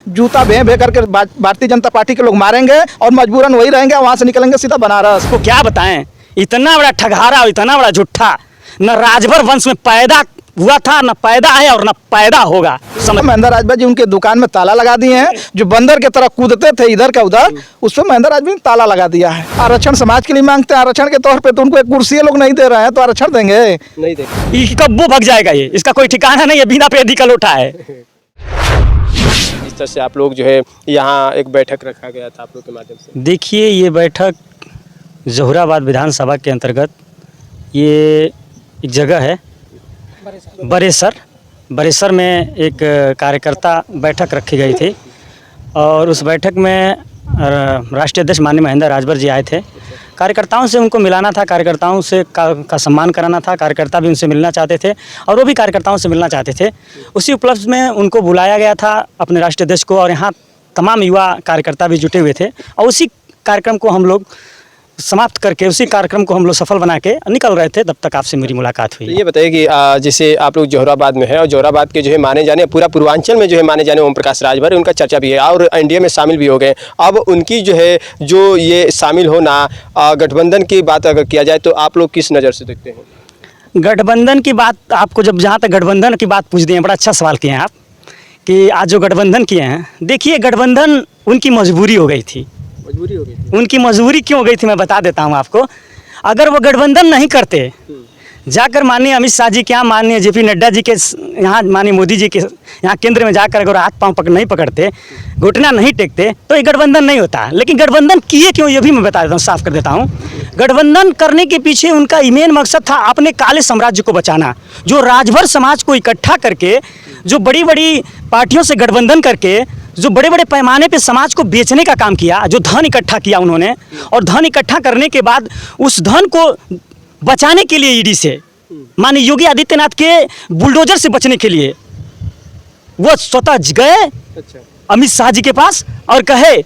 जूता भे भे करके भारतीय जनता पार्टी के लोग मारेंगे और मजबूरन वही रहेंगे, वहां से निकलेंगे सीधा बनारस। को क्या बताएं, इतना बड़ा ठगहारा और इतना बड़ा झूठा न राजभर वंश में पैदा हुआ था, न पैदा है और न पैदा होगा। महेंद्र राजभर जी उनके दुकान में ताला लगा दिए हैं। जो बंदर के तरह कूदते थे इधर का उधर, उस पर महेंद्र राजभर ने ताला लगा दिया है। आरक्षण समाज के लिए मांगते हैं, आरक्षण के तौर पे तो उनको एक कुर्सी लोग नहीं दे रहे हैं, तो आरक्षण देंगे नहीं देंगे। ये कब वो भग जाएगा, ये इसका कोई ठिकाना नहीं है, बिना पेदी का लोटा है। इस तरह से आप लोग जो है यहाँ एक बैठक रखा गया था आप लोग के माध्यम से। देखिए, ये बैठक जहुराबाद विधानसभा के अंतर्गत ये एक जगह है बरेसर में एक कार्यकर्ता बैठक रखी गई थी और उस बैठक में राष्ट्रीय अध्यक्ष माननीय महेंद्र राजभर जी आए थे। कार्यकर्ताओं से उनको मिलाना था, कार्यकर्ताओं से का सम्मान कराना था। कार्यकर्ता भी उनसे मिलना चाहते थे और वो भी कार्यकर्ताओं से मिलना चाहते थे। उसी उपलक्ष्य में उनको बुलाया गया था अपने राष्ट्रीय अध्यक्ष को, और यहाँ तमाम युवा कार्यकर्ता भी जुटे हुए थे और उसी कार्यक्रम को हम लोग समाप्त करके, उसी कार्यक्रम को हम लोग सफल बना के निकल रहे थे, तब तक आपसे मेरी मुलाकात हुई। तो ये बताइए कि जैसे आप लोग जौहराबाद में हैं और जौहराबाद के जो है माने जाने, पूरा पूर्वांचल में जो है माने जाने ओम प्रकाश राजभर, उनका चर्चा भी है और एनडीए में शामिल भी हो गए। अब उनकी जो है जो ये शामिल होना, गठबंधन की बात अगर किया जाए तो आप लोग किस नज़र से देखते हैं? गठबंधन की बात आपको जब जहाँ तक गठबंधन की बात पूछ दी है, बड़ा अच्छा सवाल किए हैं आप कि आज जो गठबंधन किए हैं, देखिए गठबंधन उनकी मजबूरी हो गई थी। मजबूरी हो गई थी। उनकी मजबूरी क्यों हो गई थी मैं बता देता हूँ आपको। अगर वो गठबंधन नहीं करते, जाकर माननीय अमित शाह जी के यहाँ, माननीय जेपी नड्डा जी के यहाँ, माननीय मोदी जी के यहाँ केंद्र में जाकर अगर हाथ पांव नहीं पकड़ते, घुटना नहीं टेकते, तो ये गठबंधन नहीं होता। लेकिन गठबंधन किए क्यों, ये भी मैं बता देता हूँ, साफ कर देता हूँ। गठबंधन करने के पीछे उनका मेन मकसद था अपने काले साम्राज्य को बचाना। जो राजभर समाज को इकट्ठा करके, जो बड़ी बड़ी पार्टियों से गठबंधन करके, जो बड़े बड़े पैमाने पे समाज को बेचने का काम किया, जो धन इकट्ठा किया उन्होंने, और धन इकट्ठा करने के बाद उस धन को बचाने के लिए ईडी से, माननीय योगी आदित्यनाथ के बुलडोजर से बचने के लिए वो स्वतः गए अमित शाह जी के पास और कहे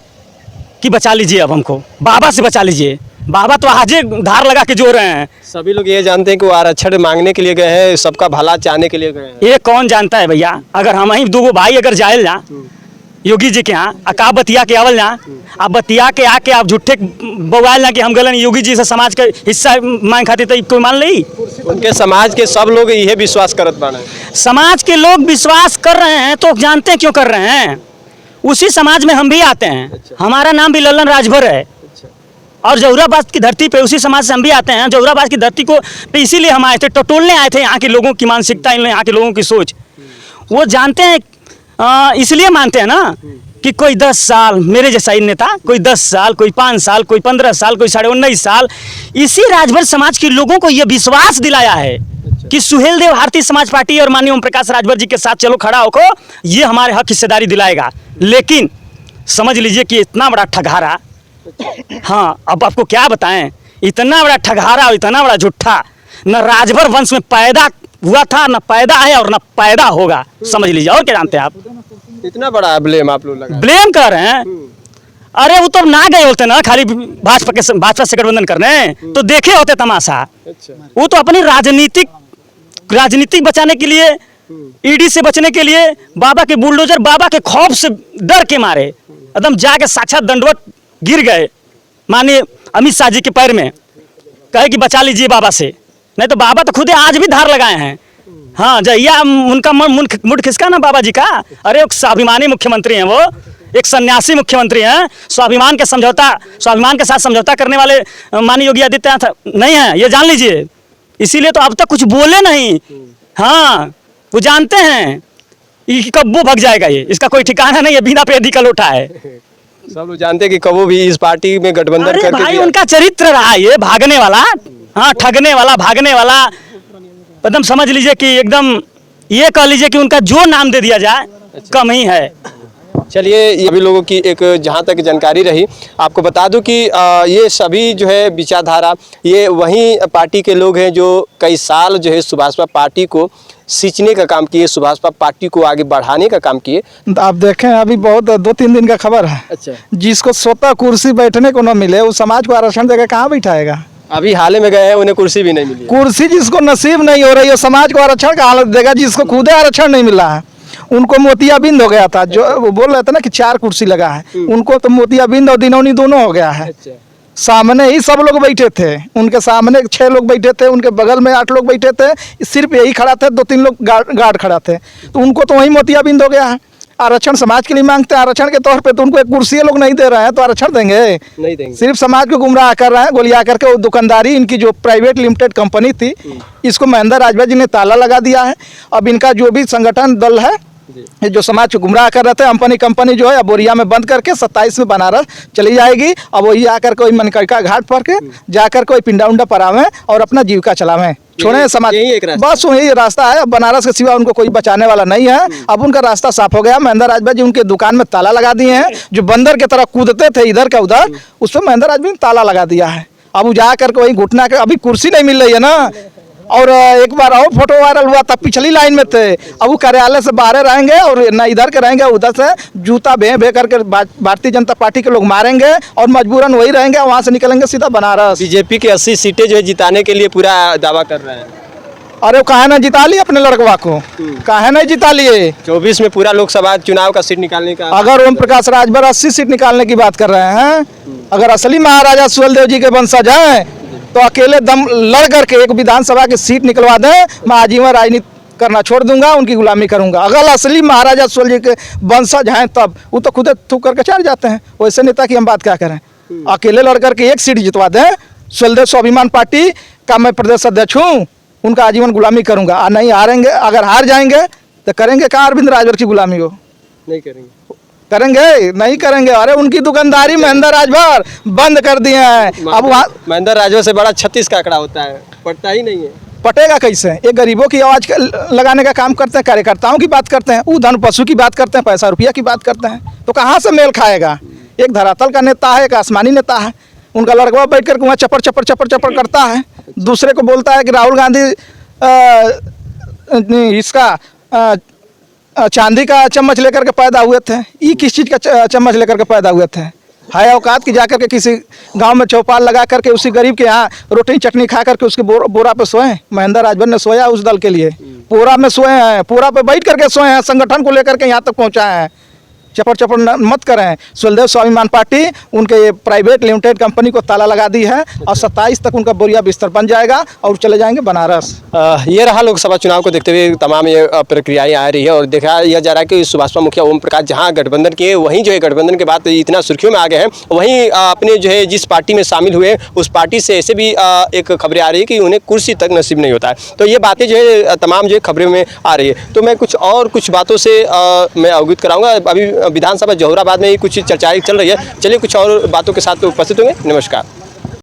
कि बचा लीजिए, अब हमको बाबा से बचा लीजिए। बाबा तो आजे धार लगा के जो रहे हैं। सभी लोग ये जानते हैं कि वो आरक्षण मांगने के लिए गए हैं, सबका भला चाहने के लिए गए हैं। ये कौन जानता है भैया। अगर हम ही दो भाई अगर जाए ना योगी जी के यहाँ, अका बतिया के आवल ना, आप बतिया के आके आप झूठे बवाल ना कि हम गलन योगी जी से समाज का हिस्सा मांग खाते, तो कोई मान ली। उनके समाज के सब लोग यही विश्वास करत बाने। समाज के लोग विश्वास कर रहे हैं तो जानते हैं क्यों कर रहे हैं। उसी समाज में हम भी आते हैं। हमारा नाम भी लल्लन राजभर है और जहुराबाद की धरती पे उसी समाज से हम भी आते हैं। जहुराबाद की धरती को पे इसीलिए हम आए थे, टटोलने आए थे यहाँ के लोगों की मानसिकता, यहाँ के लोगों की सोच। वो जानते हैं, इसलिए मानते हैं ना कि कोई 10 साल मेरे जैसा ही नेता, कोई 10 साल, कोई 5 साल, कोई 15 साल, कोई 19.5 साल, इसी राजभर समाज के लोगों को यह विश्वास दिलाया है कि सुहेल देव भारतीय समाज पार्टी और माननीय ओम प्रकाश राजभर जी के साथ चलो खड़ा होको, ये हमारे हक हिस्सेदारी दिलाएगा। लेकिन समझ लीजिए कि इतना बड़ा ठगहारा, हाँ अब आपको क्या बताएं, इतना बड़ा ठगहारा और इतना बड़ा झूठा न राजभर वंश में पैदा हुआ था, न पैदा है और न पैदा होगा, समझ लीजिए। और क्या जानते हैं आप? इतना बड़ा ब्लेम आप लोग लगा ब्लेम कर रहे हैं। अरे वो तो ना गए होते ना खाली भाजपा से गठबंधन करने, तो देखे होते तमाशा। वो तो अपनी राजनीतिक बचाने के लिए, ईडी से बचने के लिए, बाबा के बुलडोजर, बाबा के खौफ से डर के मारे एकदम जाके साक्षात दंडवत गिर गए माननीय अमित शाह जी के पैर में, कहे कि बचा लीजिए बाबा से। नहीं तो बाबा तो खुद आज भी धार लगाए हैं। हाँ जहिया उनका मुंड खिसका ना बाबा जी का, अरे एक स्वाभिमानी मुख्यमंत्री हैं, वो एक सन्यासी मुख्यमंत्री हैं। स्वाभिमान के साथ समझौता करने वाले माननीय योगी आदित्यनाथ नहीं है, ये जान लीजिए। इसीलिए तो अब तक कुछ बोले नहीं। हाँ वो जानते हैं कब वो भग जाएगा, ये इसका कोई ठिकाना नहीं है, बिना पेदी का लोटा है। सब लोग जानते हैं कि कबो भी इस पार्टी में गठबंधन करके भाई उनका चरित्र रहा है ये भागने वाला, हाँ ठगने वाला, भागने वाला, एकदम समझ लीजिए कि एकदम ये कह लीजिए कि उनका जो नाम दे दिया जाए कम ही है। चलिए, ये सभी लोगों की एक जहाँ तक जानकारी रही, आपको बता दूं कि ये सभी जो है विचारधारा, ये वही पार्टी के लोग हैं जो कई साल जो है सुभाषपा पार्टी को सींचने का काम किए, सुभाषपा पार्टी को आगे बढ़ाने का काम किए। आप देखें अभी बहुत 2-3 दिन का खबर है। अच्छा। जिसको स्वतः कुर्सी बैठने को न मिले, उस समाज को आरक्षण देकर कहाँ बैठाएगा। अभी हाल में गए हैं, उन्हें कुर्सी भी नहीं मिली। कुर्सी जिसको नसीब नहीं हो रही है, समाज को आरक्षण का हालत देगा जिसको खुद आरक्षण नहीं मिला है। उनको मोतियाबिंद हो गया था। जो वो बोल रहे थे ना कि 4 कुर्सी लगा है, उनको तो मोतियाबिंद और दिनौनी दोनों हो गया है। सामने ही सब लोग बैठे थे, उनके सामने 6 लोग बैठे थे, उनके बगल में 8 लोग बैठे थे, सिर्फ यही खड़ा थे, 2-3 लोग गार्ड खड़ा थे, तो उनको तो वही मोतियाबिंद हो गया है। आरक्षण समाज के लिए मांगते हैं, आरक्षण के तौर पे तो उनको एक कुर्सी लोग नहीं दे रहे हैं, तो आरक्षण देंगे? नहीं देंगे। सिर्फ समाज को गुमराह कर रहे हैं, गोलियां करके। वो दुकानदारी इनकी जो प्राइवेट लिमिटेड कंपनी थी, इसको महेंद्र राजभर जी ने ताला लगा दिया है। अब इनका जो भी संगठन दल है, ये जो समाज को गुमराह कर रहे थे, कंपनी जो है अब बोरिया में बंद करके 27 में बनारस चली जाएगी। अब वही आकर कोई मनकड़का घाट पर के जाकर कोई पिंडा उंडा परावें और अपना जीविका चलावें, छोड़े समाज। बस वही रास्ता है, अब बनारस के सिवा उनको कोई बचाने वाला नहीं है। अब उनका रास्ता साफ हो गया। महेंद्र राजभर जी उनके दुकान में ताला लगा दिए हैं। जो बंदर की तरह कूदते थे इधर का उधर, उस पर महेंद्र राजभर ने ताला लगा दिया है। अब जा करके वही घुटना के, अभी कुर्सी नहीं मिल रही है ना। और एक बार और फोटो वायरल हुआ, तब पिछली लाइन में थे। अब वो कार्यालय से बाहर रहेंगे और ना इधर के रहेंगे, उधर से जूता भे करके भारतीय जनता पार्टी के लोग मारेंगे और मजबूरन वही रहेंगे। वहाँ से निकलेंगे सीधा बनारस। बीजेपी के 80 सीटें जो है जिताने के लिए पूरा दावा कर रहे हैं। अरे काहे ना जिता लिए अपने लड़कवा को, काहे नहीं जिता लिए? 24 में पूरा लोकसभा चुनाव का सीट निकालने का। अगर ओम प्रकाश राजभर 80 सीट निकालने की बात कर रहे हैं, अगर असली महाराजा सुहेलदेव जी के वंशज हैं, तो अकेले दम लड़ करके एक विधानसभा की सीट निकलवा दें, मैं आजीवन राजनीति करना छोड़ दूंगा, उनकी गुलामी करूंगा। अगर असली महाराजा सुहेल जी के वंशज हैं तब वो तो खुद थूक करके चढ़ जाते हैं। वैसे नेता की हम बात क्या करें? अकेले लड़ करके एक सीट जितवा दें। सुहेलदेव स्वाभिमान पार्टी का मैं प्रदेश अध्यक्ष हूँ, उनका आजीवन गुलामी करूंगा। और नहीं हारेंगे, अगर हार जाएंगे तो करेंगे कहाँ अरविंद राजभर की गुलामी हो? नहीं करेंगे। करेंगे? नहीं करेंगे। अरे उनकी दुकानदारी महेंद्र राजभर बंद कर दिए हैं। अब वहाँ महेंद्र राजभर से बड़ा 36 का आंकड़ा होता है, पटता ही नहीं है। पटेगा कैसे? ये गरीबों की आवाज लगाने का काम करते हैं, कार्यकर्ताओं की बात करते हैं, उधन पशु की बात करते हैं, पैसा रुपया की बात करते हैं, तो कहाँ से मेल खाएगा? एक धरातल का नेता है, एक आसमानी नेता है। उनका लड़का बैठ कर वहाँ चपर चपर चपर चपर करता है, दूसरे को बोलता है कि राहुल गांधी इसका चांदी का चम्मच लेकर के पैदा हुए थे। ये किस चीज़ का चम्मच लेकर के पैदा हुए थे? है औकात की जाकर के किसी गांव में चौपाल लगा करके उसी गरीब के यहाँ रोटी चटनी खा करके उसके बोरा पे सोए? महेंद्र राजभर ने सोया उस दल के लिए, पूरा में सोए हैं, पूरा पे बैठ करके सोए हैं, संगठन को लेकर के यहाँ तक पहुँचा है। चपर चपर मत करें। सुहेलदेव स्वाभिमान पार्टी उनके ये प्राइवेट लिमिटेड कंपनी को ताला लगा दी है और 27 तक उनका बोरिया बिस्तर बन जाएगा और चले जाएंगे बनारस। ये रहा लोकसभा चुनाव को देखते हुए तमाम ये प्रक्रियाएं आ रही है और देखा यह जा रहा है कि सुभाषपा मुखिया ओम प्रकाश जहां गठबंधन के, वहीं जो है गठबंधन के बाद इतना सुर्खियों में आ गए हैं, वहीं अपने जो है जिस पार्टी में शामिल हुए उस पार्टी से ऐसे भी एक खबरें आ रही है कि उन्हें कुर्सी तक नसीब नहीं होता है। तो ये बातें जो है तमाम जो है खबरों में आ रही है। तो मैं कुछ बातों से मैं अवगत कराऊंगा। अभी विधानसभा जौहराबाद में ही कुछ चर्चाएं चल रही है, चलिए कुछ और बातों के साथ उपस्थित होंगे। नमस्कार।